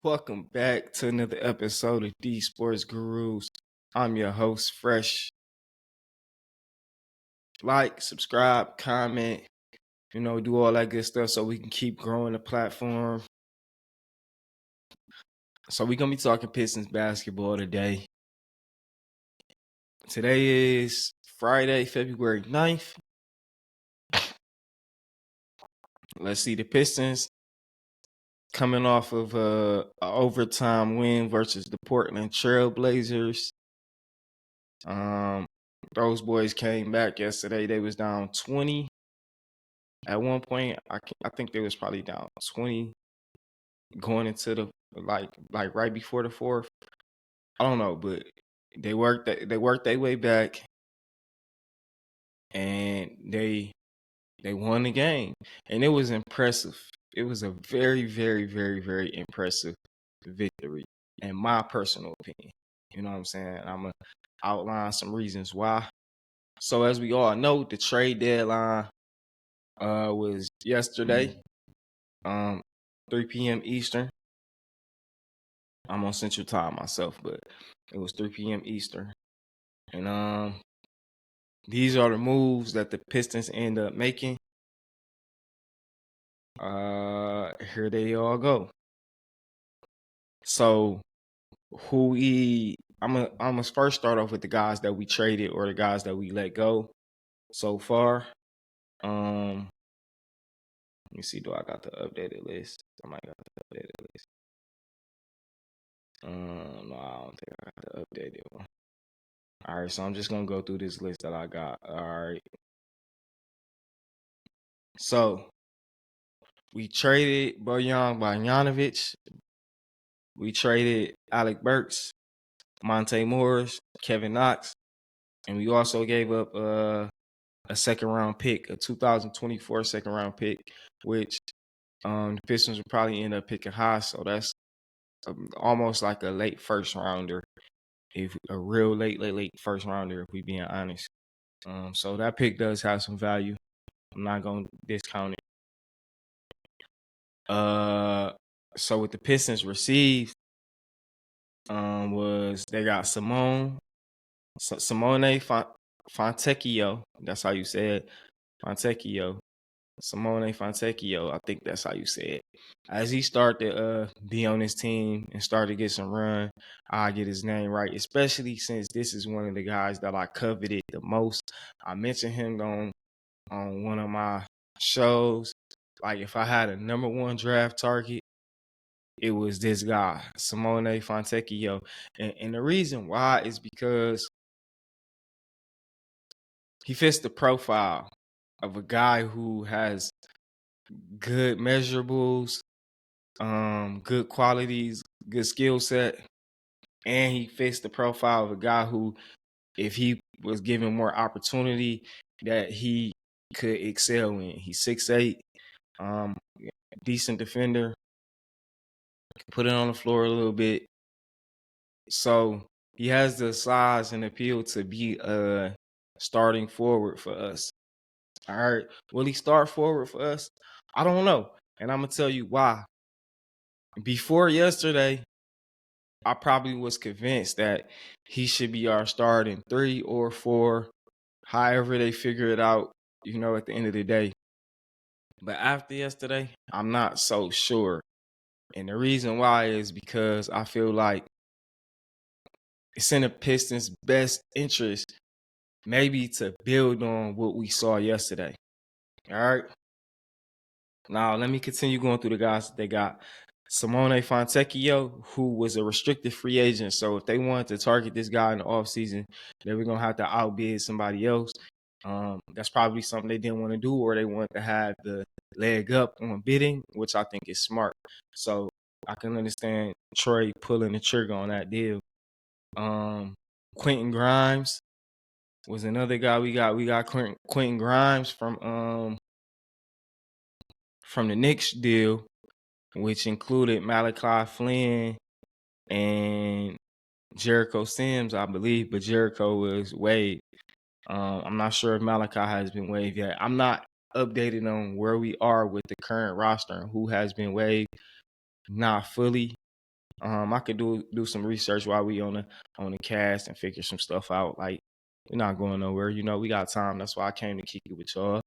Welcome back to another episode of D Sports Gurus. I'm your host, Fresh. Like, subscribe, comment, do all that good stuff so we can keep growing the platform. So we're going to be talking Pistons basketball today. Today is Friday, February 9th. Let's see, the Pistons coming off of an overtime win versus the Portland Trail Blazers. Those boys came back yesterday. They was down 20. At one point, I think they was probably down 20 going into the like right before the fourth. I don't know, but they worked their way back, and they won the game, and it was impressive. It was a very, very, very, very impressive victory, in my personal opinion. You know what I'm saying? I'm gonna outline some reasons why. So as we all know, the trade deadline was yesterday, 3 p.m. Eastern. I'm on Central Time myself, but it was 3 p.m. Eastern. And these are the moves that the Pistons end up making. Here they all go. So I'm gonna first start off with the guys that we traded or the guys that we let go so far. Let me see, do I got the updated list? I might got the updated list. No, I don't think I got the updated one. All right, so I'm just gonna go through this list that I got. All right. So we traded Bojan Bogdanovic. We traded Alec Burks, Monte Morris, Kevin Knox, and we also gave up a second-round pick, a 2024 second-round pick, which the Pistons will probably end up picking high. So that's almost like a late first-rounder, if a real late first rounder, if we being honest. So that pick does have some value. I'm not gonna discount it. So what the Pistons received was they got Simone Fontecchio. That's how you say it. Fontecchio. Simone Fontecchio. I think that's how you say it. As he started to be on his team and started to get some run, I get his name right, especially since this is one of the guys that I coveted the most. I mentioned him on one of my shows. Like, if I had a number one draft target, it was this guy, Simone Fontecchio. And the reason why is because he fits the profile of a guy who has good measurables, good qualities, good skill set, and he fits the profile of a guy who, if he was given more opportunity, that he could excel in. He's 6'8", decent defender, put it on the floor a little bit. So he has the size and appeal to be a starting forward for us. All right. Will he start forward for us? I don't know. And I'm going to tell you why. Before yesterday, I probably was convinced that he should be our starting 3 or 4, however they figure it out, at the end of the day. But after yesterday, I'm not so sure. And the reason why is because I feel like it's in the Pistons' best interest maybe to build on what we saw yesterday. All right. Now, let me continue going through the guys that they got. Simone Fontecchio, who was a restricted free agent. So if they wanted to target this guy in the offseason, they were going to have to outbid somebody else. That's probably something they didn't want to do, or they wanted to have the leg up on bidding, which I think is smart. So I can understand Troy pulling the trigger on that deal. Quentin Grimes was another guy we got. We got Quentin Grimes from the Knicks deal, which included Malachi Flynn and Jericho Sims, I believe, but Jericho was waived. I'm not sure if Malachi has been waived yet. I'm not updated on where we are with the current roster and who has been waived. Not fully. I could do some research while we on the cast and figure some stuff out. Like, we're not going nowhere. We got time. That's why I came to kick it with y'all.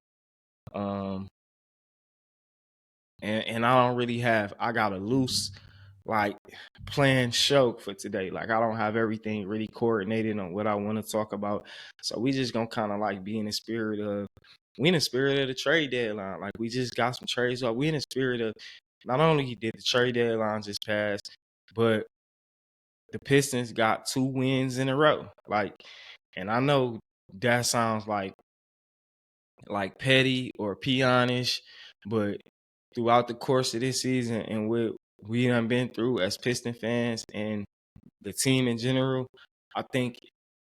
Um, and I don't really I got a loose like planned show for today. Like, I don't have everything really coordinated on what I want to talk about. So we just gonna kind of like be in the spirit of the trade deadline. Like, we just got some trades up. We in the spirit of not only did the trade deadline just pass, but the Pistons got 2 wins in a row. Like, and I know that sounds like petty or peonish, but throughout the course of this season and what we done been through as Piston fans and the team in general, I think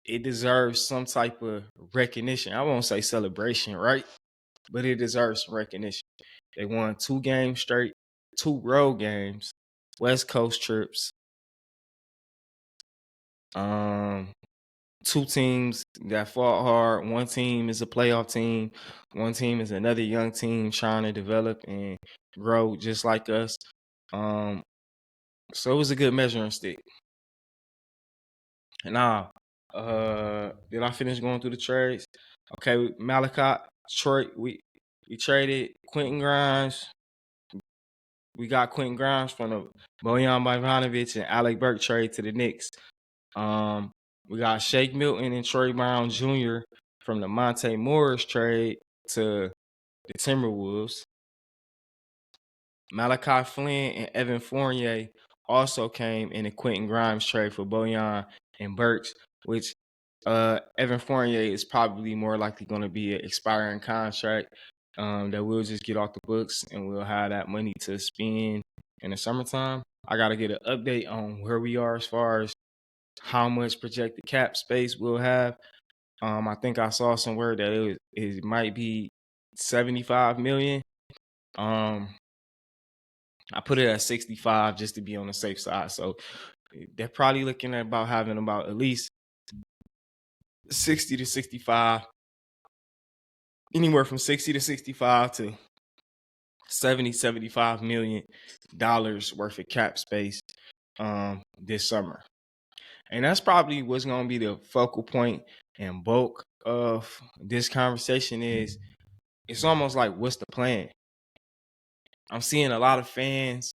it deserves some type of recognition. I won't say celebration, right? But it deserves some recognition. They won 2 games straight, 2 road games, West Coast trips. 2 teams that fought hard. One team is a playoff team. One team is another young team trying to develop and grow just like us. So it was a good measuring stick. Now, did I finish going through the trades? Okay, Malachi, Detroit, we traded Quentin Grimes. We got Quentin Grimes from the Bojan Bogdanovic and Alec Burke trade to the Knicks. We got Shake Milton and Troy Brown Jr. from the Monte Morris trade to the Timberwolves. Malachi Flynn and Evan Fournier also came in the Quentin Grimes trade for Bojan and Burks, which Evan Fournier is probably more likely going to be an expiring contract that we'll just get off the books and we'll have that money to spend in the summertime. I got to get an update on where we are as far as how much projected cap space we'll have. I think I saw somewhere that it might be 75 million. I put it at 65 just to be on the safe side. So they're probably looking at about having about at least 60 to 65, anywhere from 60 to 65 to 70, 75 million dollars worth of cap space this summer. And that's probably what's going to be the focal point and bulk of this conversation is it's almost like, what's the plan? I'm seeing a lot of fans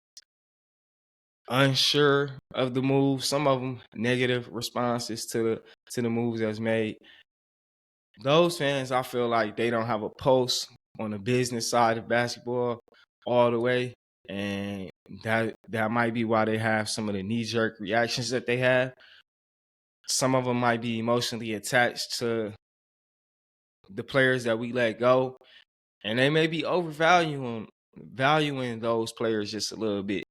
unsure of the move. Some of them negative responses to the moves that's made. Those fans, I feel like they don't have a pulse on the business side of basketball all the way, and that might be why they have some of the knee-jerk reactions that they have. Some of them might be emotionally attached to the players that we let go, and they may be valuing those players just a little bit,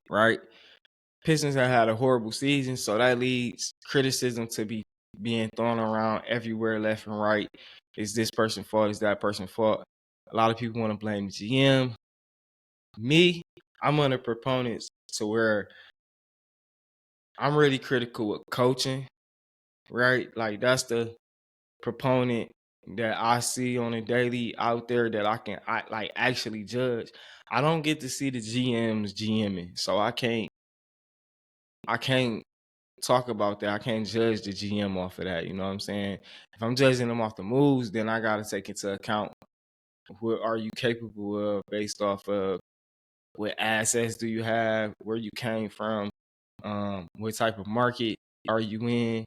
right? Pistons have had a horrible season, so that leads criticism to be being thrown around everywhere, left and right. Is this person's fault? Is that person's fault? A lot of people want to blame the GM. Me, I'm one of the proponents to where I'm really critical of coaching, right? Like, that's the proponent that I see on a daily out there that I can actually judge. I don't get to see the GMs GMing, so I can't talk about that. I can't judge the GM off of that. You know what I'm saying? If I'm judging them off the moves, then I got to take into account what are you capable of based off of what assets do you have, where you came from, what type of market are you in.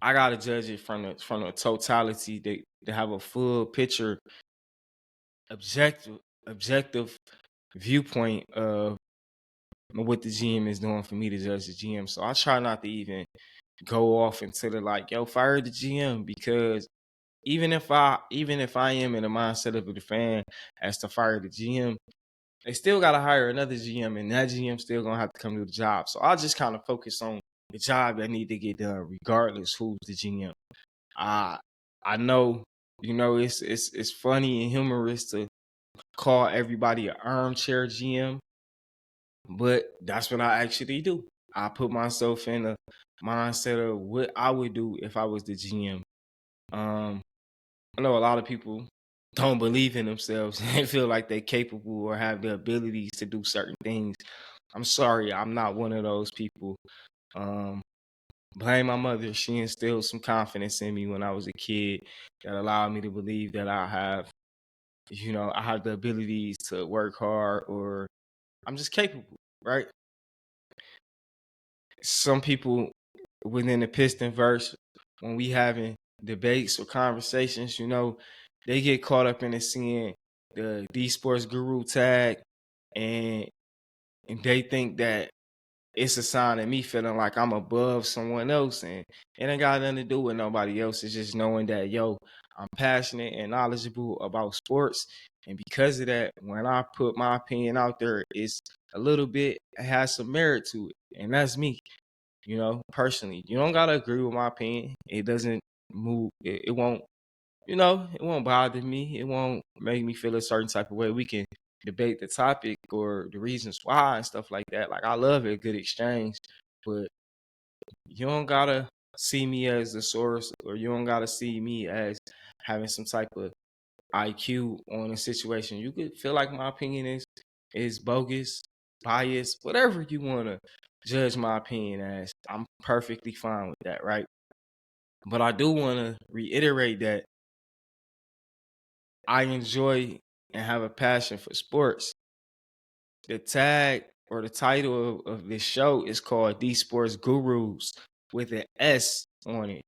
I got to judge it from the totality to have a full picture, objective viewpoint of what the GM is doing for me to judge the GM. So I try not to even go off into the like, yo, fire the GM, because even if I am in the mindset of the fan as to fire the GM, they still gotta hire another GM, and that GM still gonna have to come do the job. So I'll just kind of focus on the job that need to get done, regardless who's the GM. I know, it's funny and humorous to call everybody an armchair GM, but that's what I actually do. I put myself in a mindset of what I would do if I was the GM. I know a lot of people don't believe in themselves and feel like they're capable or have the abilities to do certain things. I'm sorry, I'm not one of those people. Um, Blame my mother. She instilled some confidence in me when I was a kid that allowed me to believe that I have the abilities to work hard, or I'm just capable, right? Some people within the Piston verse, when we having debates or conversations, they get caught up in seeing the D Sports Guru tag, and they think that it's a sign of me feeling like I'm above someone else, and it ain't got nothing to do with nobody else. It's just knowing that, I'm passionate and knowledgeable about sports, and because of that, when I put my opinion out there, it has some merit to it, and that's me. Personally, you don't gotta agree with my opinion. It doesn't move. It won't. It won't bother me. It won't make me feel a certain type of way. We can debate the topic or the reasons why and stuff like that. Like, I love a good exchange, but you don't gotta see me as the source, or you don't gotta see me as having some type of IQ on a situation. You could feel like my opinion is bogus, biased, whatever you wanna judge my opinion as. I'm perfectly fine with that, right? But I do wanna reiterate that I enjoy and have a passion for sports. The tag or the title of this show is called The Sports Gurus with an S on it.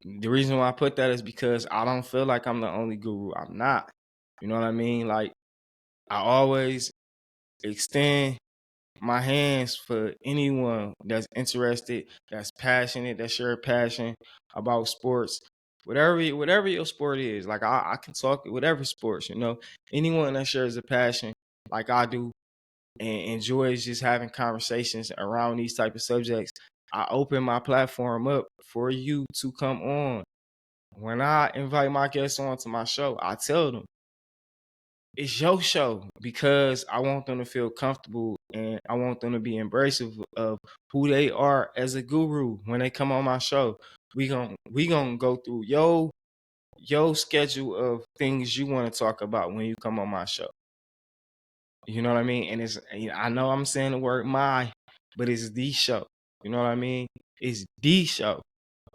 The reason why I put that is because I don't feel like I'm the only guru. I'm not. You know what I mean? Like, I always extend my hands for anyone that's interested, that's passionate, that share a passion about sports. Whatever your sport is, like, I can talk whatever sports, anyone that shares a passion like I do and enjoys just having conversations around these type of subjects. I open my platform up for you to come on. When I invite my guests on to my show, I tell them it's your show, because I want them to feel comfortable and I want them to be embracive of who they are as a guru when they come on my show. We gonna go through your schedule of things you want to talk about when you come on my show. You know what I mean? And I know I'm saying the word my, but it's the show. You know what I mean? It's the show.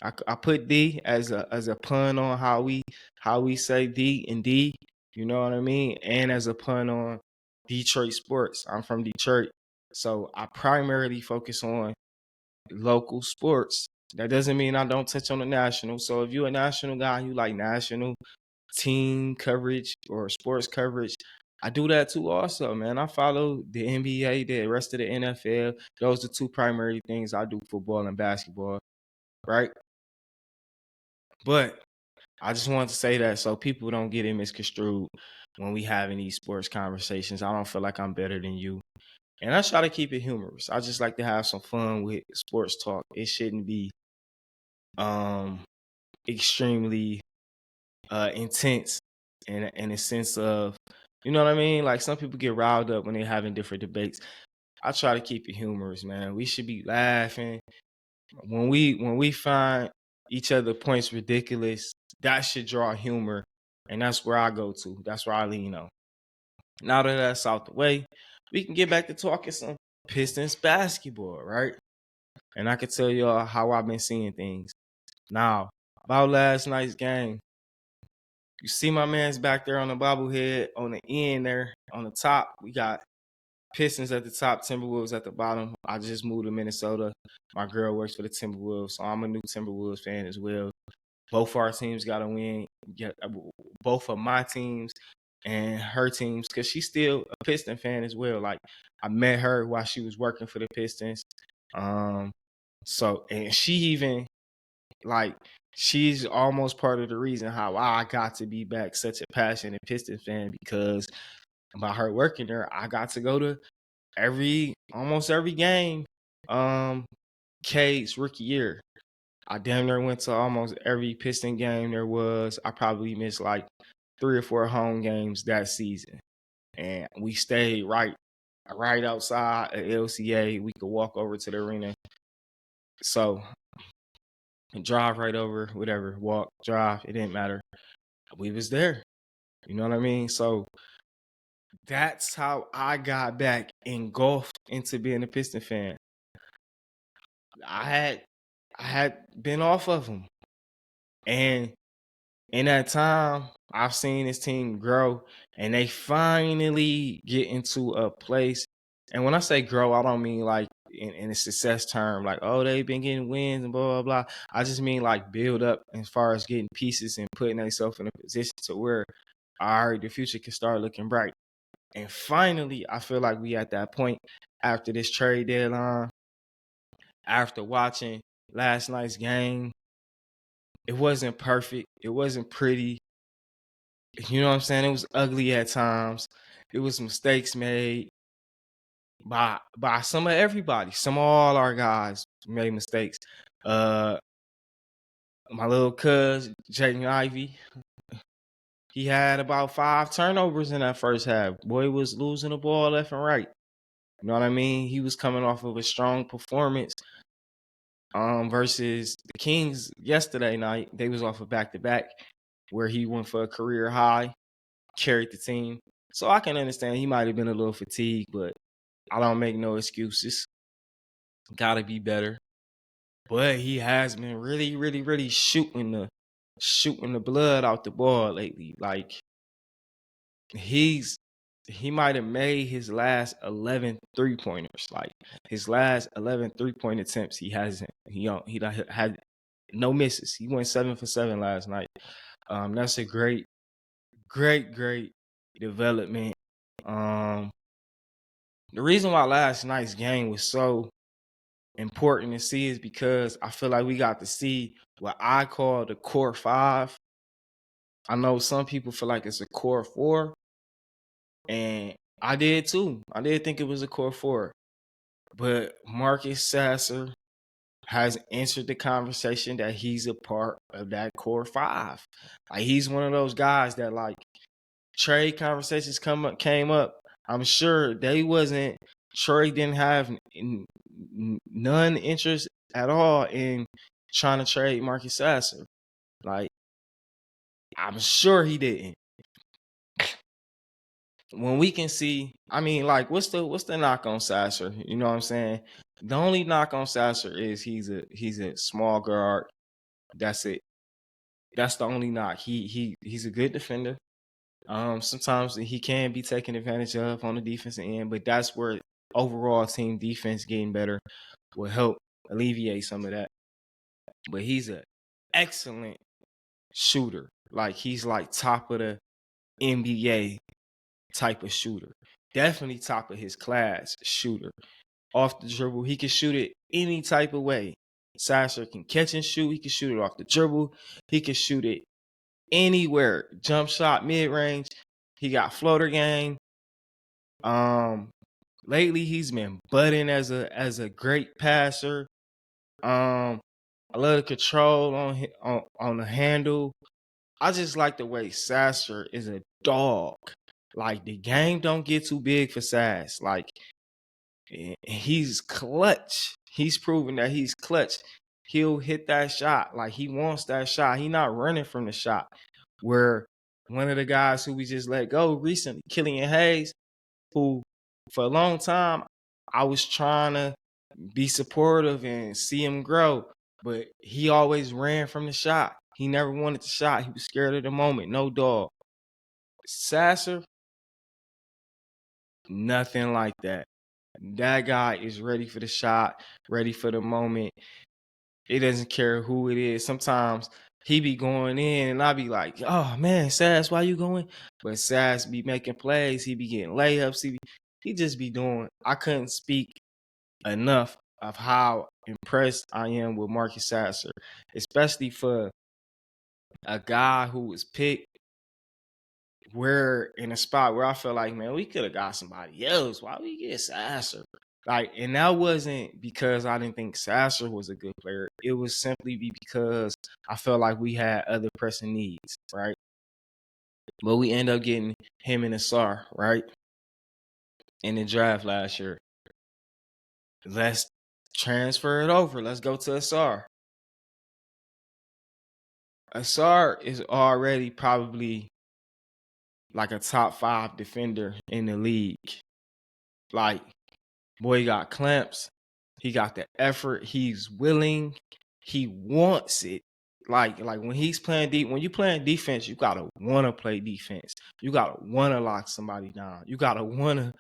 I put D as a pun on how we say D and D. You know what I mean? And as a pun on Detroit sports. I'm from Detroit, so I primarily focus on local sports. That doesn't mean I don't touch on the national. So if you're a national guy, you like national team coverage or sports coverage, I do that too also, man. I follow the NBA, the rest of the NFL. Those are two primary things I do: football and basketball, right? But I just wanted to say that so people don't get it misconstrued when we having these sports conversations. I don't feel like I'm better than you. And I try to keep it humorous. I just like to have some fun with sports talk. It shouldn't be um extremely intense in a sense of, you know what I mean? Like, some people get riled up when they're having different debates. I try to keep it humorous, man. We should be laughing. When we find each other points ridiculous, that should draw humor. And that's where I go to. That's where I lean on. Now that that's out the way, we can get back to talking some Pistons basketball, right? And I can tell y'all how I've been seeing things. Now, about last night's game, you see my man's back there on the bobblehead on the end there on the top. We got Pistons at the top, Timberwolves at the bottom. I just moved to Minnesota. My girl works for the Timberwolves, so I'm a new Timberwolves fan as well. Both our teams got to win. Both of my teams and her teams, because she's still a Piston fan as well. Like, I met her while she was working for the Pistons. And she even, like, she's almost part of the reason how I got to be back such a passionate Piston fan, because by her working there, I got to go to almost every game. Cade's rookie year, I damn near went to almost every Piston game there was. I probably missed like 3 or 4 home games that season, and we stayed right outside at LCA. We could walk over to the arena, so drive right over, whatever, walk, drive, it didn't matter. We was there. You know what I mean? So That's how I got back engulfed into being a Piston fan. I had I had been off of them, and in that time, I've seen this team grow, and they finally get into a place. And when I say grow, I don't mean like in a success term, like, oh, they've been getting wins and blah, blah, blah. I just mean like build up as far as getting pieces and putting themselves in a position to where, all right, the future can start looking bright. And finally, I feel like we at that point after this trade deadline, after watching last night's game. It wasn't perfect. It wasn't pretty. You know what I'm saying? It was ugly at times. It was mistakes made by some of everybody. Some of all our guys made mistakes. My little cuz, Jaden Ivey, he had about 5 turnovers in that first half. Boy was losing the ball left and right. You know what I mean? He was coming off of a strong performance versus the Kings yesterday night. They was off a back-to-back where he went for a career high, carried the team. So I can understand he might have been a little fatigued, but I don't make no excuses. Gotta be better. But he has been really, really, really shooting the blood out the ball lately. Like he might have made his last 11 3-pointers. Like his last 11 3-point attempts, he hasn't. He had no misses. He went 7 for 7 last night. That's a great development. The reason why last night's game was so important to see is because I feel like we got to see what I call the core 5. I know some people feel like it's a core 4, and I did too. I did think it was a core 4. But Marcus Sasser has answered the conversation that he's a part of that core 5. Like he's one of those guys that like trade conversations came up. I'm sure they wasn't. Troy didn't have none interest at all in trying to trade Marcus Sasser. Like I'm sure he didn't. When we can see, I mean, like, what's the knock on Sasser? You know what I'm saying? The only knock on Sasser is he's a small guard. That's it. That's the only knock. He's a good defender. Sometimes he can be taken advantage of on the defensive end, but that's where overall team defense getting better will help alleviate some of that. But he's an excellent shooter. Like he's like top of the NBA type of shooter. Definitely top of his class shooter. Off the dribble, he can shoot it any type of way. Sasser can catch and shoot. He can shoot it off the dribble. He can shoot it anywhere. Jump shot, mid range. He got floater game. Lately he's been budding as a great passer. I love the control on the handle. I just like the way Sasser is a dog. Like the game don't get too big for Sass. Like he's clutch. He's proven that he's clutch. He'll hit that shot. Like he wants that shot. He not running from the shot. Where one of the guys who we just let go recently, Killian Hayes, who for a long time I was trying to be supportive and see him grow, but he always ran from the shot. He never wanted the shot. He was scared of the moment. No dog. Sasser, nothing like that. That guy is ready for the shot, ready for the moment. It doesn't care who it is. Sometimes he be going in and I be like, oh man, Sass, why you going? But Sass be making plays. He be getting layups. He just be doing. I couldn't speak enough of how impressed I am with Marcus Sasser, especially for a guy who was picked where in a spot where I feel like, man, we could have got somebody else. Why we get Sasser? Like, and that wasn't because I didn't think Sasser was a good player. It was simply because I felt like we had other pressing needs, right? But we end up getting him and Asar, right? In the draft last year. Let's transfer it over. Let's go to Asar. Asar is already probably like a top 5 defender in the league. Like, boy got clamps. He got the effort. He's willing. He wants it. Like when he's playing deep, when you playing defense, you gotta wanna play defense. You gotta wanna lock somebody down. You gotta wanna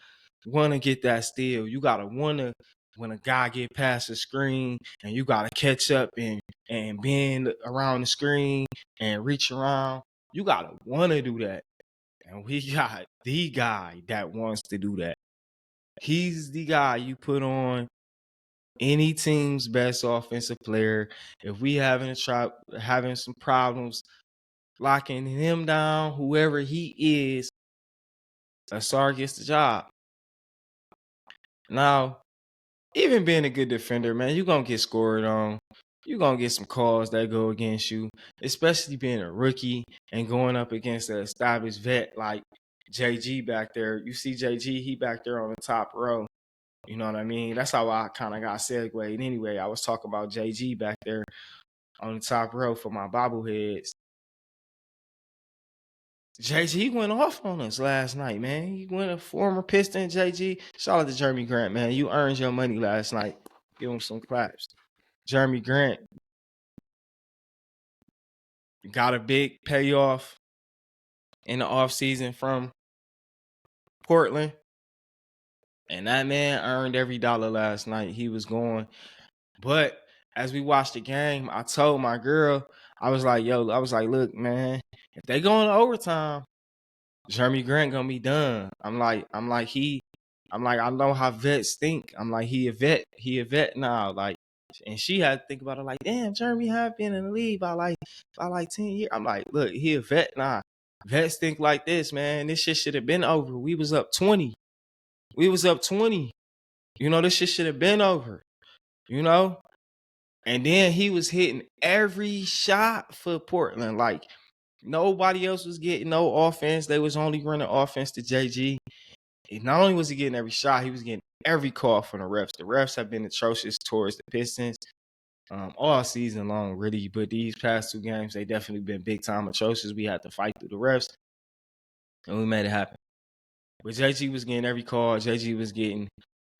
get that steal. You gotta wanna, when a guy get past the screen and you gotta catch up and bend around the screen and reach around. You gotta wanna do that. And we got the guy that wants to do that. He's the guy you put on any team's best offensive player. If we having some problems locking him down, whoever he is, Asar gets the job. Now, even being a good defender, man, you're gonna get scored on. You're gonna get some calls that go against you, especially being a rookie and going up against an established vet like JG back there. You see JG, he back there on the top row. You know what I mean? That's how I kind of got segued. Anyway, I was talking about JG back there on the top row for my bobbleheads. JG went off on us last night, man. He went a former Piston, JG. Shout out to Jeremy Grant, man. You earned your money last night. Give him some claps. Jeremy Grant got a big payoff in the offseason from Portland. And that man earned every dollar last night. He was going. But as we watched the game, I told my girl, I was like, look, man, if they go into overtime, Jeremy Grant gonna be done. I'm like, I know how vets think. I'm like, he a vet now. Like, and she had to think about it like, damn, Jeremy have been in the league by like 10 years. I'm like, look, he a vet now. Vets think like this, man. This shit should have been over. We was up 20. You know, this shit should have been over. You know? And then he was hitting every shot for Portland. Like, nobody else was getting no offense. They was only running offense to JG. And not only was he getting every shot, he was getting every call from the refs. The refs have been atrocious towards the Pistons all season long, really. But these past 2 games, they definitely been big-time atrocious. We had to fight through the refs, and we made it happen. But JG was getting every call. JG was getting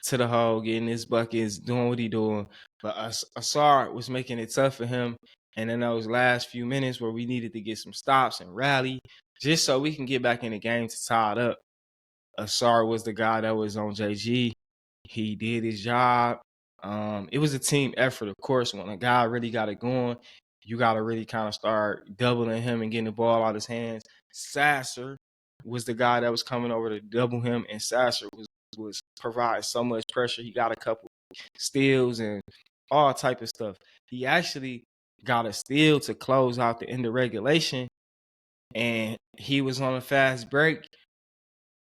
to the hole, getting his buckets, doing what he doing. But Asar was making it tough for him. And in those last few minutes where we needed to get some stops and rally, just so we can get back in the game to tie it up, Asar was the guy that was on JG. He did his job. It was a team effort, of course. When a guy really got it going, you got to really kind of start doubling him and getting the ball out of his hands. Sasser was the guy that was coming over to double him, and Sasser was providing so much pressure. He got a couple steals and all type of stuff. He actually got a steal to close out the end of regulation, and he was on a fast break,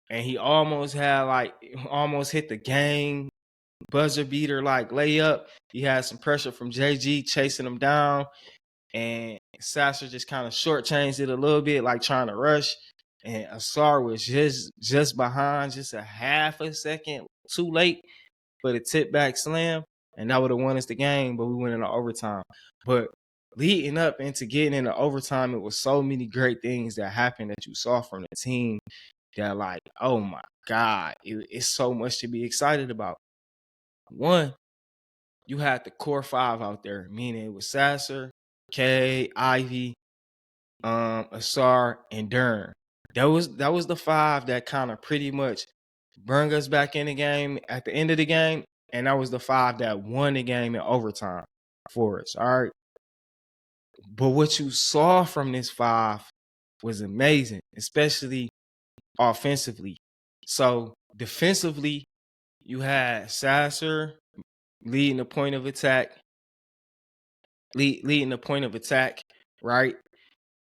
and he almost hit the game buzzer beater like layup. He had some pressure from JG chasing him down, and Sasser just kind of shortchanged it a little bit, like trying to rush. And Asar was just behind, just a half a second too late for the tip back slam, and that would have won us the game, but we went into overtime. But leading up into getting into overtime, it was so many great things that happened that you saw from the team that, like, oh my God, it's so much to be excited about. One, you had the core 5 out there, meaning it was Sasser, K, Ivy, Asar, and Dern. That was the 5 that kind of pretty much bring us back in the game at the end of the game, and that was the 5 that won the game in overtime for us. All right. But what you saw from this 5 was amazing, especially offensively. So defensively, you had Sasser leading the point of attack, right?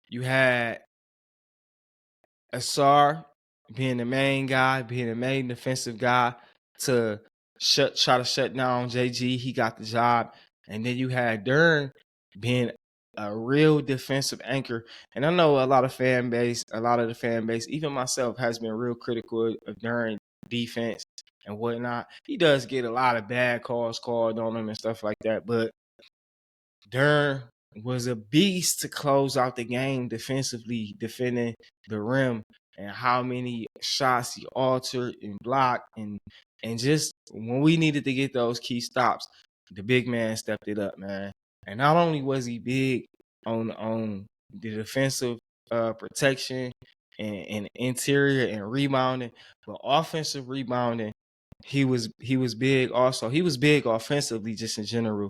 You had Asar being the main guy, being the main defensive guy to try to shut down JG. He got the job. And then you had Dern being a real defensive anchor. And I know a lot of the fan base, even myself, has been real critical of Dern defense and whatnot. He does get a lot of bad calls called on him and stuff like that. But Dern was a beast to close out the game defensively, defending the rim. and how many shots he altered and blocked, and just when we needed to get those key stops, the big man stepped it up, man. And not only was he big on the defensive protection and interior and rebounding, but offensive rebounding, he was big also. He was big offensively just in general.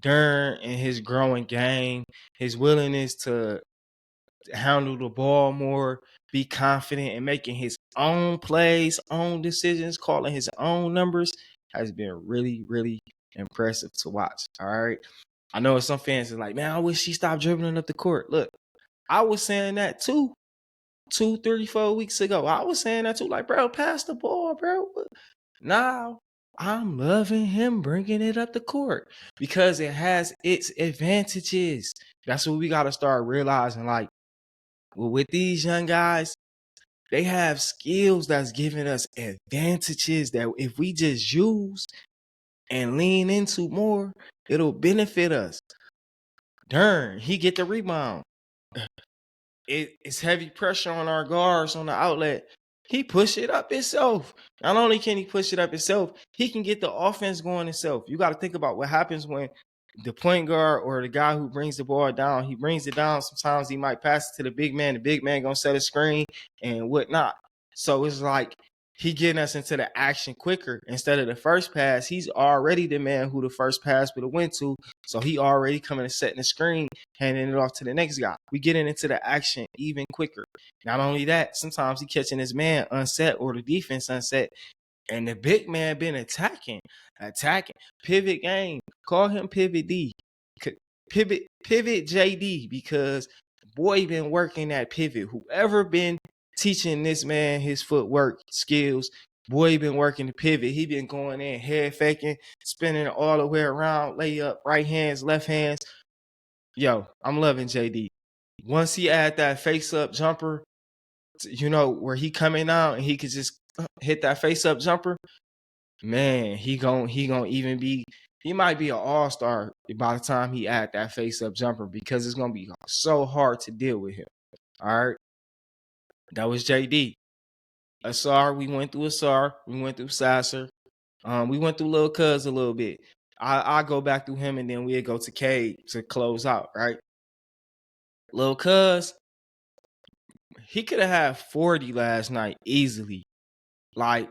During in his growing game, his willingness to handle the ball more, be confident in making his own plays, own decisions, calling his own numbers has been really, really impressive to watch. All right. I know some fans are like, man, I wish he stopped dribbling up the court. Look, I was saying that too 2, 3, 4 weeks ago. I was saying that too. Like, bro, pass the ball, bro. Now I'm loving him bringing it up the court because it has its advantages. That's what we got to start realizing. Like, well, with these young guys, they have skills that's giving us advantages that if we just use and lean into more, it'll benefit us. Darn, he get the rebound. It's heavy pressure on our guards on the outlet. He push it up himself. Not only can he push it up himself, he can get the offense going himself. You got to think about what happens when the point guard or the guy who brings the ball down, he brings it down. Sometimes he might pass it to the big man. The big man gonna set a screen and whatnot. So it's like he getting us into the action quicker. Instead of the first pass, he's already the man who the first pass would have went to. So he already coming and setting the screen, handing it off to the next guy. We getting into the action even quicker. Not only that, sometimes he catching his man unset or the defense unset. And the big man been attacking, pivot game. Call him Pivot D, pivot JD, because boy been working that pivot. Whoever been teaching this man his footwork skills, boy been working the pivot. He been going in head faking, spinning all the way around, layup, right hands, left hands. Yo, I'm loving JD. Once he add that face up jumper, where he coming out and he could just hit that face up jumper, man, he gon' even be, he might be an all-star by the time he add that face up jumper, because it's gonna be so hard to deal with him. All right. That was JD. Asar, we went through Asar, we went through Sasser, we went through Lil Cuz a little bit. I go back through him and then we'll go to Cade to close out, right? Lil Cuz, he could have had 40 last night easily. Like,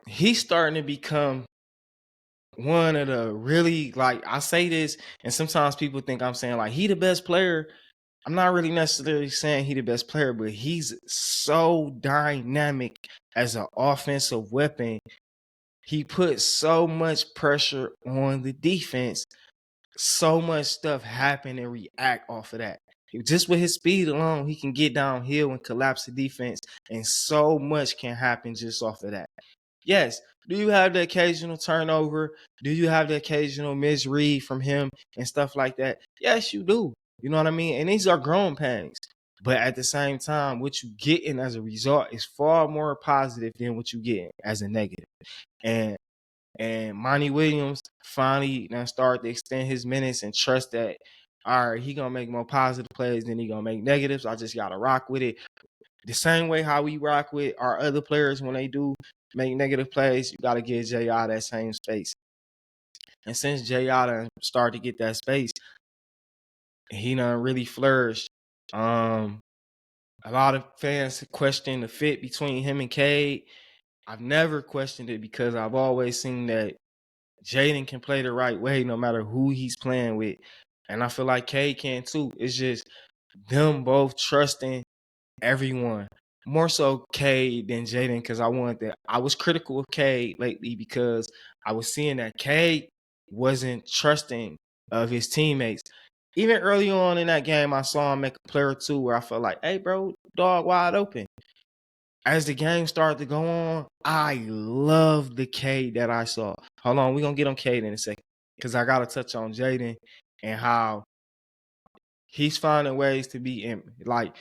he's starting to become one of the really, like, I say this, and sometimes people think I'm saying, like, he the best player. I'm not really necessarily saying he the best player, but he's so dynamic as an offensive weapon. He puts so much pressure on the defense. So much stuff happen and react off of that. Just with his speed alone, he can get downhill and collapse the defense, and so much can happen just off of that. Yes, do you have the occasional turnover? Do you have the occasional misread from him and stuff like that? Yes, you do. You know what I mean? And these are growing pains. But at the same time, what you getting as a result is far more positive than what you getting as a negative. And Monty Williams finally now start to extend his minutes and trust that, all right, he gonna make more positive plays than he gonna make negatives. I just gotta rock with it. The same way how we rock with our other players when they do make negative plays, you gotta give J.I. that same space. And since J.I. started to get that space, he done really flourished. A lot of fans question the fit between him and Cade. I've never questioned it because I've always seen that Jaden can play the right way no matter who he's playing with. And I feel like Cade can too. It's just them both trusting everyone. More so Cade than Jaden, because I was critical of Cade lately because I was seeing that Cade wasn't trusting of his teammates. Even early on in that game, I saw him make a play or two where I felt like, hey, bro, dog wide open. As the game started to go on, I love the Cade that I saw. Hold on, we're going to get on Cade in a second because I got to touch on Jaden and how he's finding ways to be in, like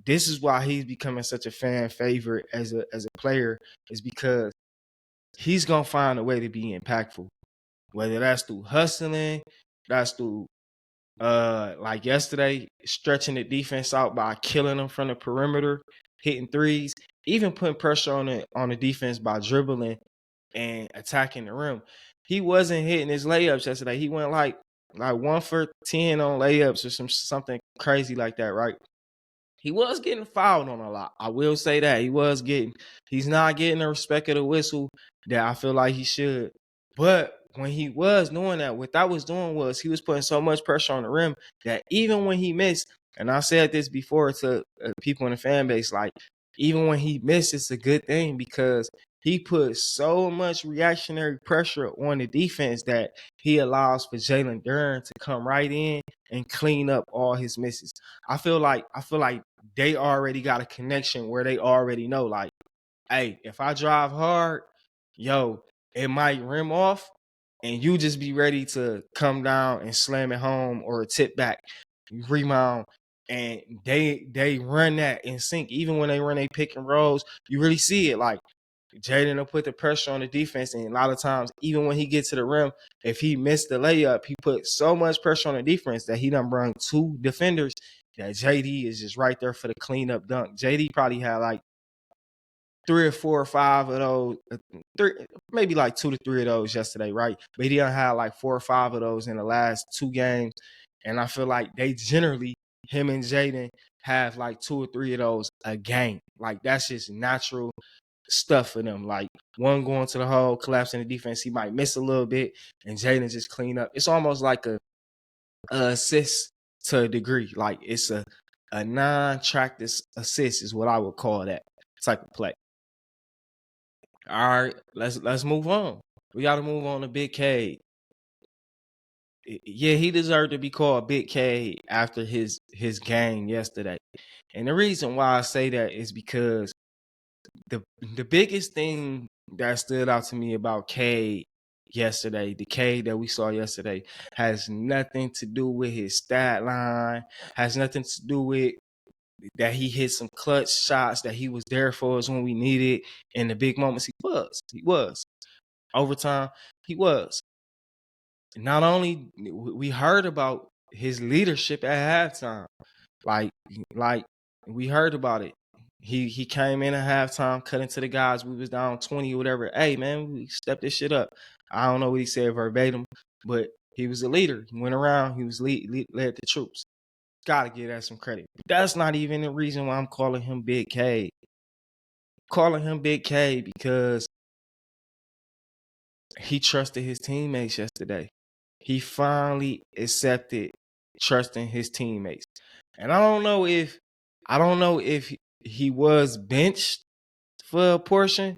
this is why he's becoming such a fan favorite as a player, is because he's going to find a way to be impactful, whether that's through hustling, that's through like yesterday, stretching the defense out by killing them from the perimeter. hitting threes, even putting pressure on the defense by dribbling and attacking the rim. He wasn't hitting his layups yesterday. He went like 1 for 10 on layups or something crazy like that, right? He was getting fouled on a lot. I will say that. He's not getting the respect of the whistle that I feel like he should. But when he was doing that, what that was doing was he was putting so much pressure on the rim that even when he missed, and I said this before to people in the fan base, like even when he missed, it's a good thing because he put so much reactionary pressure on the defense that he allows for Jalen Duren to come right in and clean up all his misses. I feel like they already got a connection where they already know, like, hey, if I drive hard, yo, it might rim off, and you just be ready to come down and slam it home or tip back, rebound. And they run that in sync. Even when they run a pick and rolls, you really see it. Like Jaden will put the pressure on the defense, and a lot of times, even when he gets to the rim, if he missed the layup, he put so much pressure on the defense that he done brung 2 defenders that JD is just right there for the cleanup dunk. JD probably had like 3 or 4 or 5 of those, maybe like 2 to 3 of those yesterday, right? But he done had like 4 or 5 of those in the last 2 games, and I feel like they generally, him and Jaden, have like 2 or 3 of those a game. Like that's just natural stuff for them. Like one going to the hole, collapsing the defense, he might miss a little bit, and Jaden just clean up. It's almost like a assist to a degree. Like it's a non-tracked assist is what I would call that type of play. All right, let's move on. We got to move on to Big K. Yeah, he deserved to be called Big K after his game yesterday. And the reason why I say that is because the biggest thing that stood out to me about K yesterday, the K that we saw yesterday, has nothing to do with his stat line, has nothing to do with that he hit some clutch shots, that he was there for us when we needed in the big moments. He was. Overtime, he was. Not only we heard about his leadership at halftime, like we heard about it. He came in at halftime, cut into the guys. We was down 20 or whatever. Hey man, we stepped this shit up. I don't know what he said verbatim, but he was a leader. He went around. He was led the troops. Gotta give that some credit. But that's not even the reason why I'm calling him Big K. Calling him Big K because he trusted his teammates yesterday. He finally accepted trusting his teammates. And I don't know if he was benched for a portion,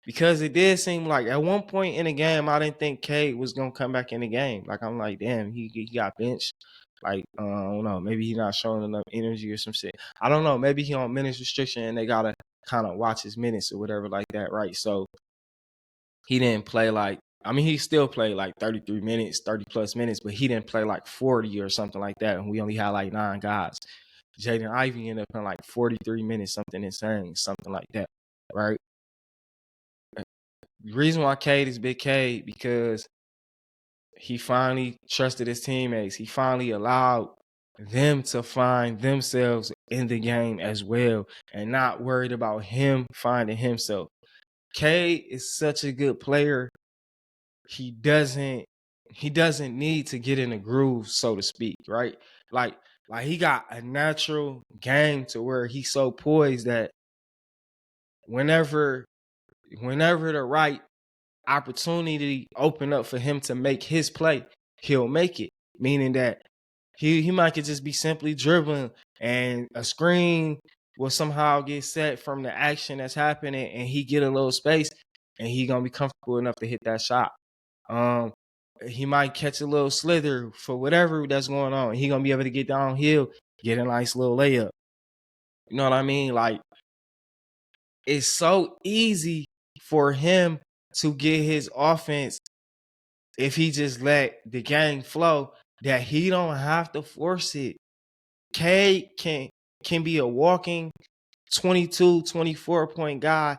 because it did seem like at one point in the game I didn't think K was gonna come back in the game. Like I'm like, damn, he got benched. Like I don't know, maybe he's not showing enough energy or some shit. I don't know. Maybe he on minutes restriction and they gotta kind of watch his minutes or whatever like that, right? So he didn't play like, I mean, he still played like 33 minutes, 30 plus minutes, but he didn't play like 40 or something like that. And we only had like 9 guys. Jaden Ivey ended up playing like 43 minutes, something insane, something like that, right? The reason why Cade is Big K, because he finally trusted his teammates. He finally allowed them to find themselves in the game as well and not worried about him finding himself. K is such a good player. He doesn't need to get in a groove, so to speak, right? Like he got a natural game to where he's so poised that whenever the right opportunity open up for him to make his play, he'll make it. Meaning that he might could just be simply dribbling and a screen will somehow get set from the action that's happening and he get a little space and he gonna be comfortable enough to hit that shot. He might catch a little slither for whatever that's going on. He gonna be able to get downhill, get a nice little layup. You know what I mean? Like it's so easy for him to get his offense if he just let the game flow, that he don't have to force it. K can be a walking 22, 24 point guy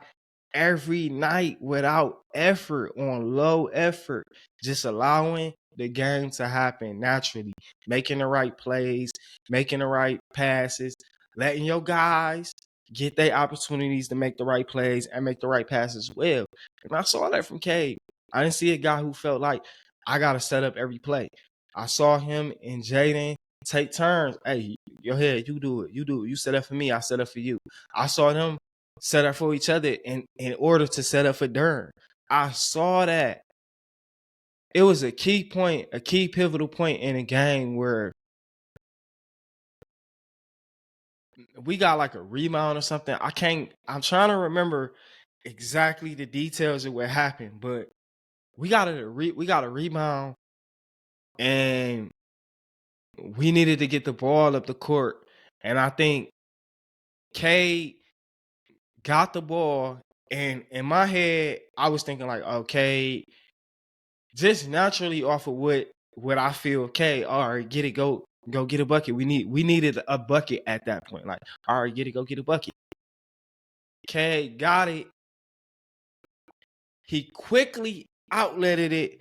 every night without effort, on low effort, just allowing the game to happen naturally, making the right plays, making the right passes, letting your guys get their opportunities to make the right plays and make the right passes as well. And I saw that from Cade. I didn't see a guy who felt like I got to set up every play. I saw him and Jaden take turns. Hey, your head, you do it. You do it. You set up for me. I set up for you. I saw them set up for each other in order to set up for Durham. I saw that. It was a key point, a key pivotal point in a game where we got like a rebound or something. I'm trying to remember exactly the details of what happened, but we got a rebound and we needed to get the ball up the court. And I think Cade got the ball, and in my head, I was thinking like, okay, just naturally off of what I feel, okay, all right, get it, go get a bucket. We needed a bucket at that point. Like, all right, get it, go get a bucket. Cade got it. He quickly outletted it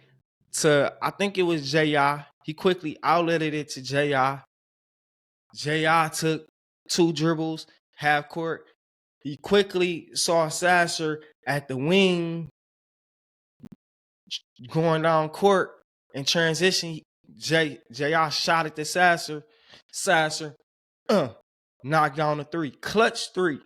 to, I think it was J.I. He quickly outletted it to J.I. J.I. took 2 dribbles, half court. He quickly saw Sasser at the wing going down court in transition. J.I. shot it to Sasser. Sasser knocked down the 3. Clutch 3.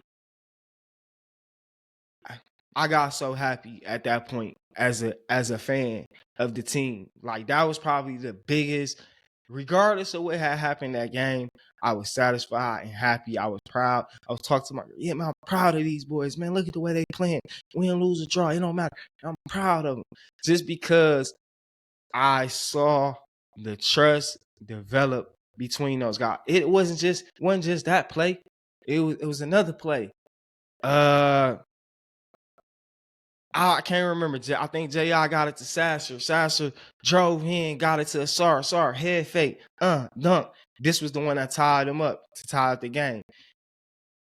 I got so happy at that point as a fan of the team. Like, that was probably the biggest, regardless of what had happened that game, I was satisfied and happy. I was proud. I was talking to my, man, I'm proud of these boys, man. Look at the way they playing. Win, lose, or draw, it don't matter. I'm proud of them. Just because I saw the trust develop between those guys. It wasn't just that play. It was another play. I can't remember. I think J.I. got it to Sasser. Sasser drove in, got it to Asar. Head fake. Dunk. This was the one that tied him up to tie up the game.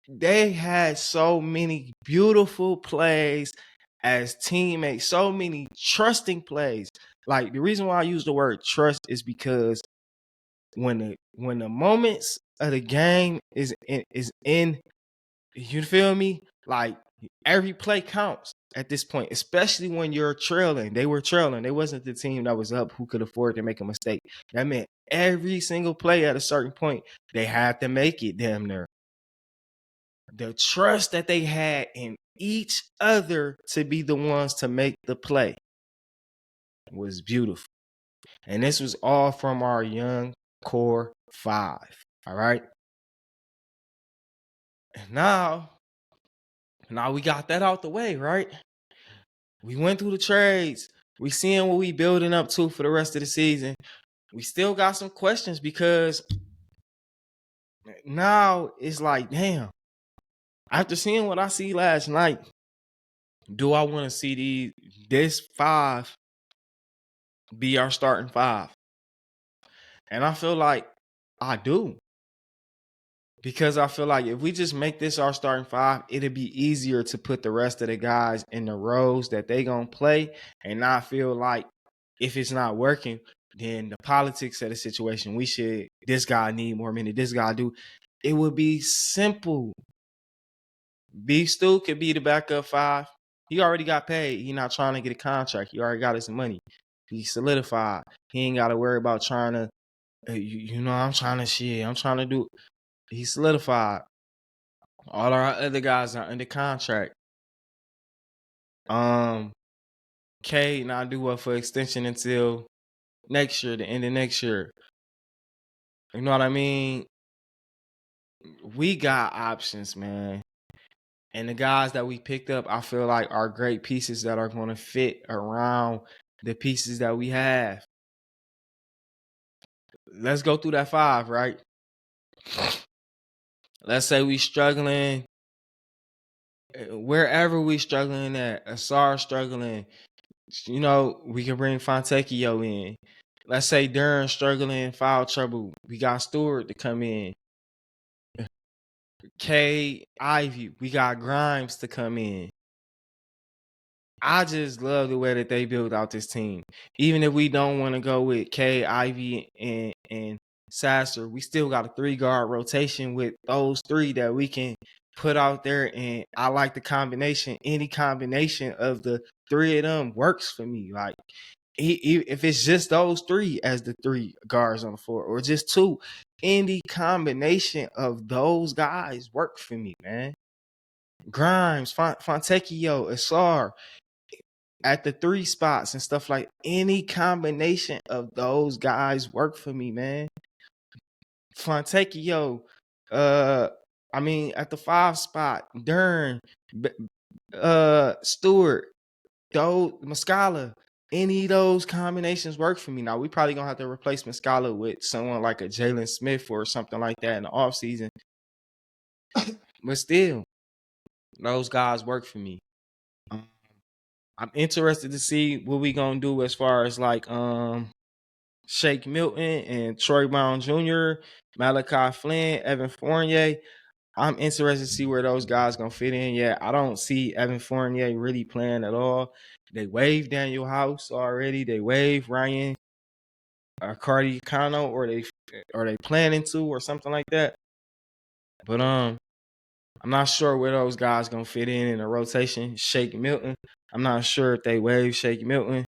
They had so many beautiful plays as teammates, so many trusting plays. Like, the reason why I use the word trust is because when the moments of the game is in, you feel me? Like, every play counts at this point, especially when you're trailing. They were trailing. They wasn't the team that was up who could afford to make a mistake. That meant every single play at a certain point, they had to make it damn near. The trust that they had in each other to be the ones to make the play was beautiful. And this was all from our young core 5. All right. And now we got that out the way, right? We went through the trades. We seeing what we building up to for the rest of the season. We still got some questions because now it's like, damn, after seeing what I see last night, do I want to see this 5 be our starting 5? And I feel like I do. Because I feel like if we just make this our starting 5, it'll be easier to put the rest of the guys in the roles that they gonna play and not feel like if it's not working, then the politics of the situation, this guy need more minutes, this guy do. It would be simple. B. Stu could be the backup 5. He already got paid. He not trying to get a contract. He already got his money. He solidified. He ain't got to worry about trying to, I'm trying to do. He solidified. All our other guys are under contract. K not do up for extension until next year, the end of next year. You know what I mean? We got options, man. And the guys that we picked up, I feel like are great pieces that are going to fit around the pieces that we have. Let's go through that 5, right? Let's say we struggling. Wherever we struggling at, Asar struggling, we can bring Fontecchio in. Let's say Durham struggling, foul trouble. We got Stewart to come in. K, Ivy, we got Grimes to come in. I just love the way that they build out this team. Even if we don't want to go with K, Ivy, and Sasser, we still got a 3-guard rotation with those 3 that we can put out there, and I like the combination. Any combination of the three of them works for me. Like if it's just those three as the three guards on the floor, or just two, any combination of those guys work for me, man. Grimes, Fontecchio, Asar at the three spots and stuff, like any combination of those guys work for me, man. Fontecchio, at the five spot, Dern, Stewart, Muscala, any of those combinations work for me. Now, we probably gonna have to replace Muscala with someone like a Jalen Smith or something like that in the offseason. But still, those guys work for me. I'm interested to see what we gonna do as far as like Shake Milton and Troy Brown Jr., Malachi Flynn, Evan Fournier. I'm interested to see where those guys gonna fit in. Yeah, I don't see Evan Fournier really playing at all. They waived Daniel House already. They waived Ryan Cardicano, or they planning to, or something like that. But I'm not sure where those guys gonna fit in the rotation. Shake Milton, I'm not sure if they waive Shake Milton.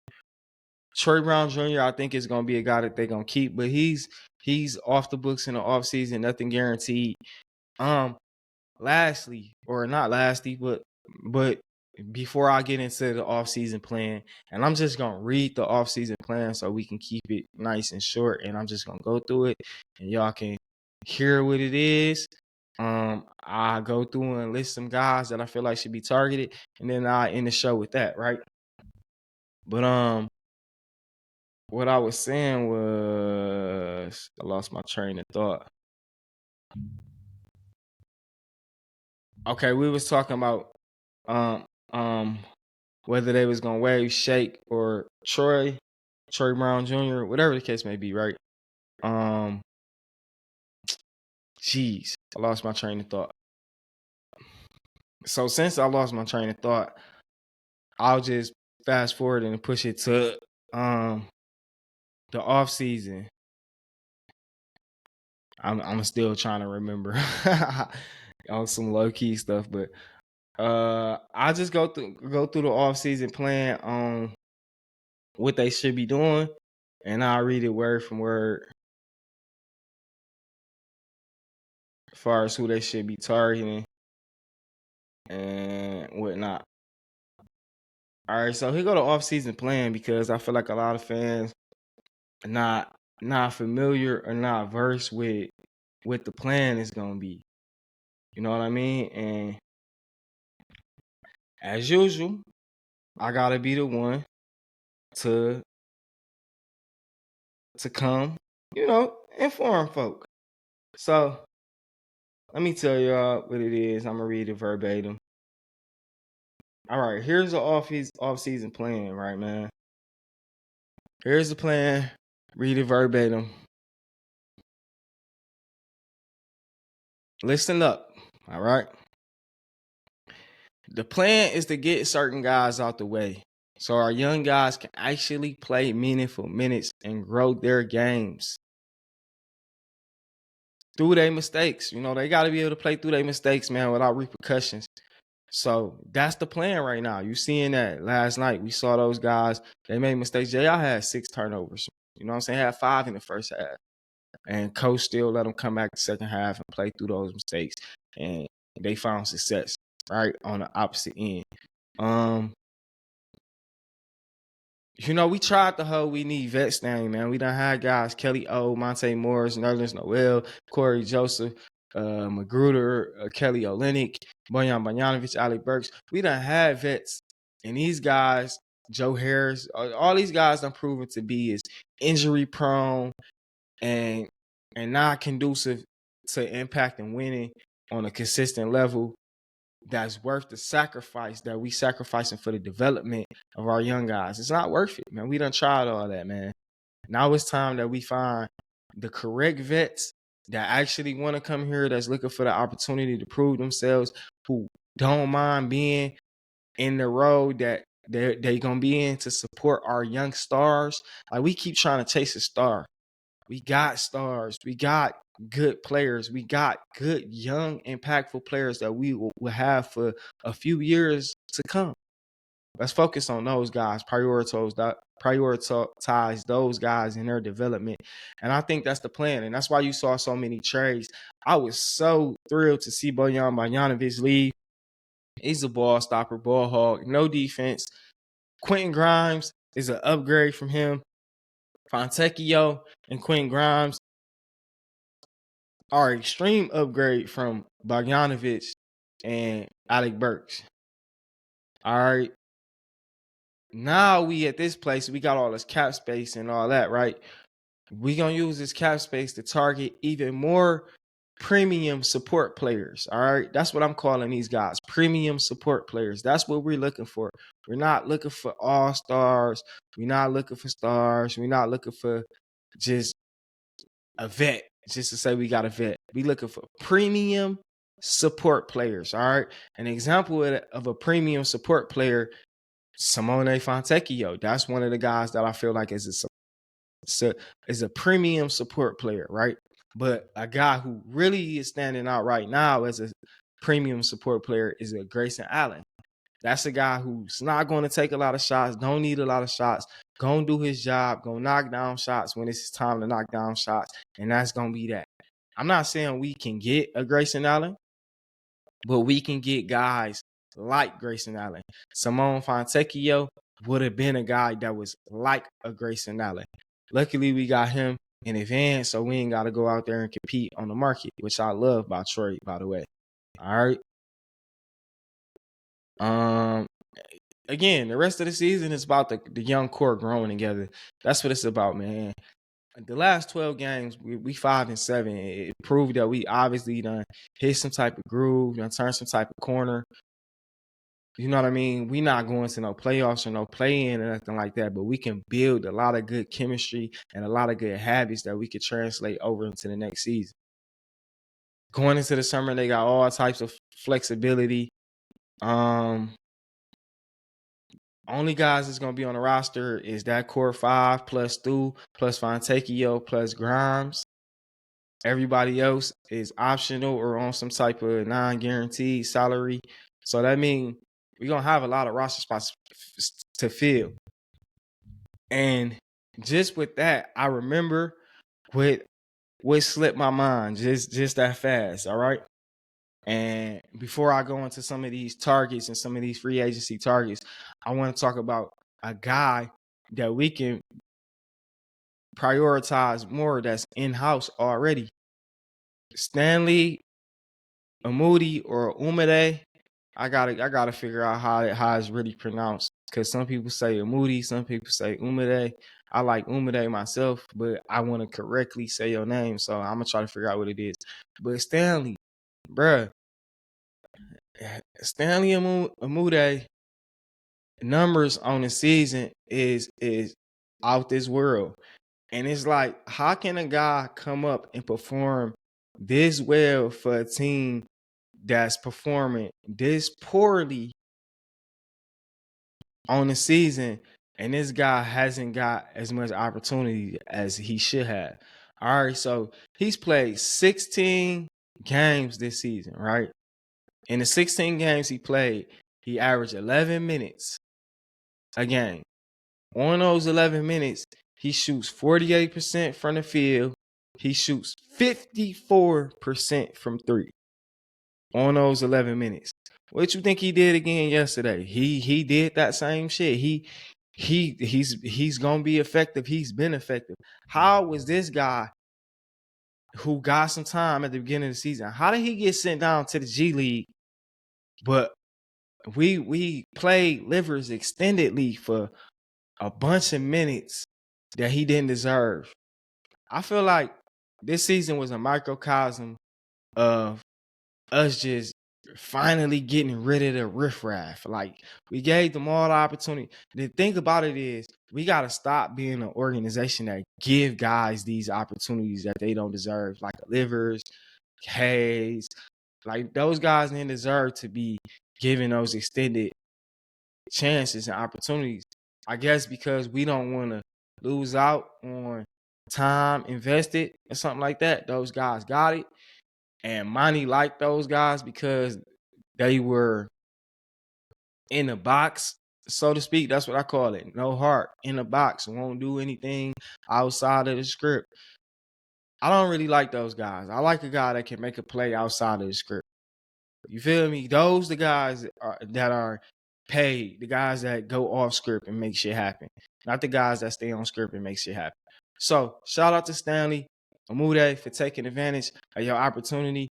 Troy Brown Jr., I think is gonna be a guy that they're gonna keep, but he's off the books in the offseason, nothing guaranteed. Lastly, or not lastly, but before I get into the offseason plan, and I'm just gonna read the offseason plan so we can keep it nice and short, and I'm just gonna go through it and y'all can hear what it is. I go through and list some guys that I feel like should be targeted, and then I end the show with that, right? But what I was saying was, I lost my train of thought. Okay, we was talking about whether they was gonna waive Shake or Troy Brown Jr., whatever the case may be, right? Jeez, I lost my train of thought. So since I lost my train of thought, I'll just fast forward and push it to the off season. I'm still trying to remember on some low key stuff, but I just go through the off season plan on what they should be doing, and I'll read it word from word as far as who they should be targeting and whatnot. All right, so here go the off-season plan, because I feel like a lot of fans are not familiar or not versed with what the plan is gonna be. You know what I mean? And as usual, I gotta be the one to come, inform folk. So let me tell y'all what it is. I'm gonna read it verbatim. All right, here's the off-season plan, right, man? Here's the plan. Read it verbatim. Listen up, all right? The plan is to get certain guys out the way so our young guys can actually play meaningful minutes and grow their games through their mistakes. They got to be able to play through their mistakes, man, without repercussions. So that's the plan right now. You seeing that last night. We saw those guys. They made mistakes. J.I. had 6 turnovers. You know what I'm saying? Had 5 in the first half. And coach still let them come back the second half and play through those mistakes. And they found success, right, on the opposite end. We tried the whole we need vets thing, man. We done had guys, Kelly O, Monte Morris, Nerlens Noel, Corey Joseph, Magruder, Kelly Olynyk, Bojan Bogdanovic, Ali Burks. We done had vets. And these guys, Joe Harris, all these guys done proven to be is injury prone and not conducive to impact and winning on a consistent level that's worth the sacrifice that we sacrificing for the development of our young guys. It's not worth it, man. We done tried all that, man. Now it's time that we find the correct vets that actually want to come here, that's looking for the opportunity to prove themselves, who don't mind being in the road that they're going to be in to support our young stars. Like, we keep trying to chase a star. We got stars. We got good players. We got good, young, impactful players that we will have for a few years to come. Let's focus on those guys, prioritize those guys in their development. And I think that's the plan. And that's why you saw so many trades. I was so thrilled to see Bojan Bogdanovic leave. He's a ball stopper, ball hog, no defense. Quentin Grimes is an upgrade from him. Fontecchio and Quentin Grimes are extreme upgrade from Bogdanovic and Alec Burks. All right. Now we at this place, we got all this cap space and all that, right? We gonna use this cap space to target even more premium support players. All right. That's what I'm calling these guys. Premium support players. That's what we're looking for. We're not looking for all-stars. We're not looking for stars. We're not looking for just a vet, just to say we got a vet. We looking for premium support players. All right. An example of a premium support player, Simone Fontecchio. That's one of the guys that I feel like is a premium support player, right? But a guy who really is standing out right now as a premium support player is a Grayson Allen. That's a guy who's not going to take a lot of shots, don't need a lot of shots, going to do his job, going to knock down shots when it's time to knock down shots, and that's going to be that. I'm not saying we can get a Grayson Allen, but we can get guys like Grayson Allen. Simone Fontecchio would have been a guy that was like a Grayson Allen. Luckily, we got him in advance, so we ain't got to go out there and compete on the market, which I love about Troy, by the way. All right. Again, the rest of the season is about the young core growing together. That's what it's about, man. The last 12 games, we 5-7. It proved that we obviously done hit some type of groove, done turned some type of corner. You know what I mean? We not going to no playoffs or no play-in or nothing like that, but we can build a lot of good chemistry and a lot of good habits that we could translate over into the next season. Going into the summer, they got all types of flexibility. Only guys that's going to be on the roster is that core 5 plus Stu plus Fontecchio plus Grimes. Everybody else is optional or on some type of non-guaranteed salary. So that means we're going to have a lot of roster spots to fill. And just with that, I remember what slipped my mind just that fast, all right? And before I go into some of these targets and some of these free agency targets, I want to talk about a guy that we can prioritize more that's in-house already. Stanley Umudi or Umide. I gotta figure out how it's really pronounced, because some people say Umudi, some people say Umide. I like Umide myself, but I want to correctly say your name, so I'm gonna try to figure out what it is. But Stanley, bruh, Stanley Umude numbers on the season is out this world. And it's like, how can a guy come up and perform this well for a team that's performing this poorly on the season, and this guy hasn't got as much opportunity as he should have? All right, so he's played 16 games this season, right? In the 16 games he played, he averaged 11 minutes a game. On those 11 minutes, he shoots 48% from the field. He shoots 54% from three on those 11 minutes. What you think he did again yesterday? He did that same shit. He's gonna be effective. He's been effective. How was this guy who got some time at the beginning of the season? How did he get sent down to the G League? But we played Livers extendedly for a bunch of minutes that he didn't deserve. I feel like this season was a microcosm of us just finally getting rid of the riffraff. Like, we gave them all the opportunity. The thing about it is, we got to stop being an organization that give guys these opportunities that they don't deserve, like Livers, Hayes. Like, those guys didn't deserve to be given those extended chances and opportunities. I guess because we don't want to lose out on time invested or something like that, those guys got it. And money liked those guys because they were in the box, so to speak. That's what I call it. No heart, in the box, won't do anything outside of the script. I don't really like those guys. I like a guy that can make a play outside of the script. You feel me? Those the guys that are paid, the guys that go off script and make shit happen, not the guys that stay on script and make shit happen. So shout out to Stanley Amude for taking advantage of your opportunity.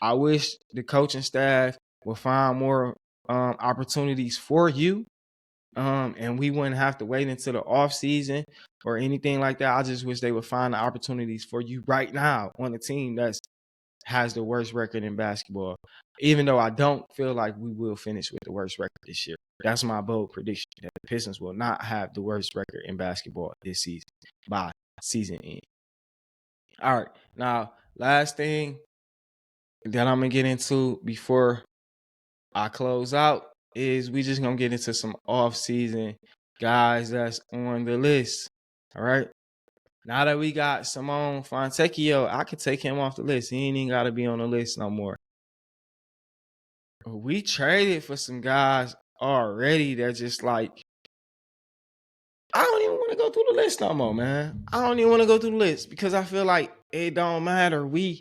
I wish the coaching staff would find more opportunities for you, and we wouldn't have to wait until the off season or anything like that. I just wish they would find the opportunities for you right now on a team that's has the worst record in basketball, even though I don't feel like we will finish with the worst record this year. That's my bold prediction, that the Pistons will not have the worst record in basketball this season by season end. All right, now last thing that I'm gonna get into before I close out is we just gonna get into some off-season guys that's on the list. All right. Now that we got Simone Fontecchio, I could take him off the list. He ain't even got to be on the list no more. We traded for some guys already that just like, I don't even want to go through the list no more, man. I don't even want to go through the list because I feel like it don't matter. We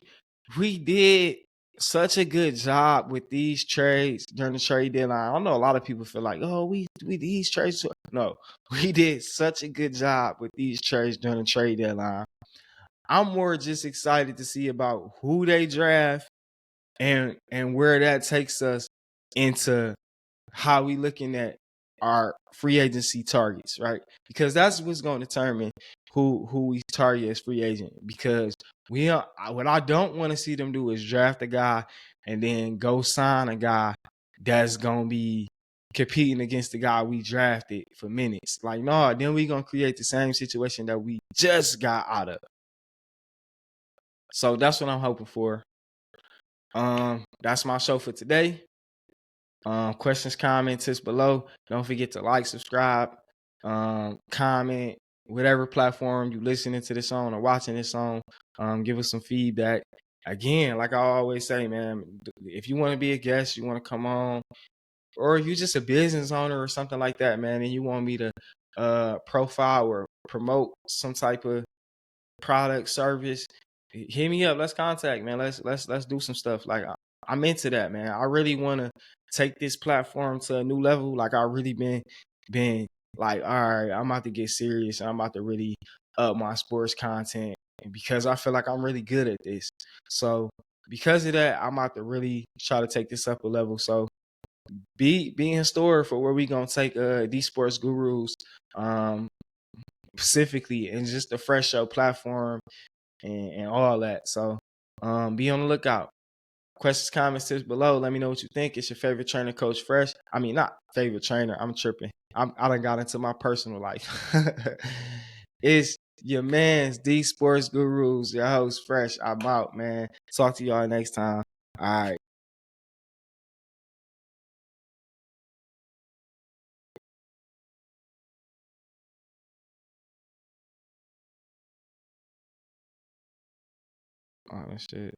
did such a good job with these trades during the trade deadline. I know a lot of people feel like, oh, we these trades. No, we did such a good job with these trades during the trade deadline. I'm more just excited to see about who they draft and where that takes us into how we looking at our free agency targets, right? Because that's what's going to determine who we target as free agent. Because what I don't want to see them do is draft a guy and then go sign a guy that's going to be competing against the guy we drafted for minutes. Like, no, then we're going to create the same situation that we just got out of. So that's what I'm hoping for. That's my show for today. Questions, comments, tips below. Don't forget to like, subscribe, comment, whatever platform you listening to this on or watching this on. Give us some feedback. Again, like I always say, man, if you want to be a guest, you want to come on, or if you're just a business owner or something like that, man, and you want me to profile or promote some type of product, service, hit me up. Let's contact, man. Let's do some stuff. Like I'm into that, man. I really want to take this platform to a new level. Like I really been like, all right, I'm about to get serious. I'm about to really up my sports content, and because I feel like I'm really good at this. So because of that, I'm about to really try to take this up a level. So be in store for where we gonna take these sports gurus, specifically, and just the Fresh Show platform and all that. So be on the lookout. Questions, comments, tips below. Let me know what you think. It's your favorite trainer, Coach Fresh. I mean, not favorite trainer. I'm tripping. I done got into my personal life. It's your man's D Sports Gurus, your host, Fresh. I'm out, man. Talk to y'all next time. All right. Oh, that shit.